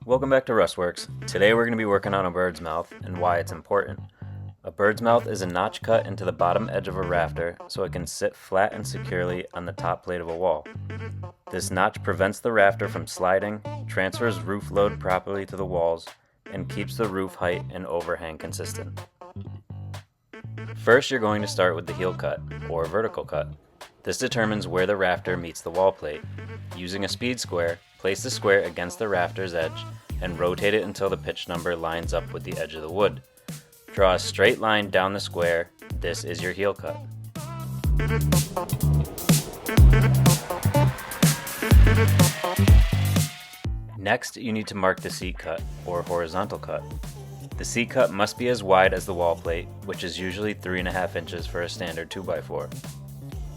Welcome back to Rustworks. Today we're going to be working on a bird's mouth and why it's important. A bird's mouth is a notch cut into the bottom edge of a rafter so it can sit flat and securely on the top plate of a wall. This notch prevents the rafter from sliding, transfers roof load properly to the walls, and keeps the roof height and overhang consistent. First, you're going to start with the heel cut, or vertical cut. This determines where the rafter meets the wall plate. Using a speed square, place the square against the rafter's edge and rotate it until the pitch number lines up with the edge of the wood. Draw a straight line down the square. This is your heel cut. Next, you need to mark the seat cut, or horizontal cut. The seat cut must be as wide as the wall plate, which is usually 3.5 inches for a standard 2x4.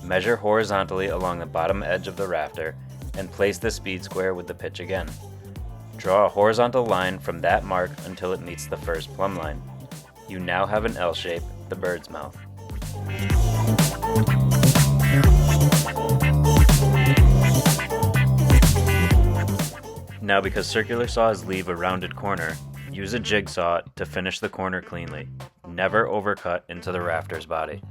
Measure horizontally along the bottom edge of the rafter and place the speed square with the pitch again. Draw a horizontal line from that mark until it meets the first plumb line. You now have an L shape, the bird's mouth. Now, because circular saws leave a rounded corner, use a jigsaw to finish the corner cleanly. Never overcut into the rafter's body.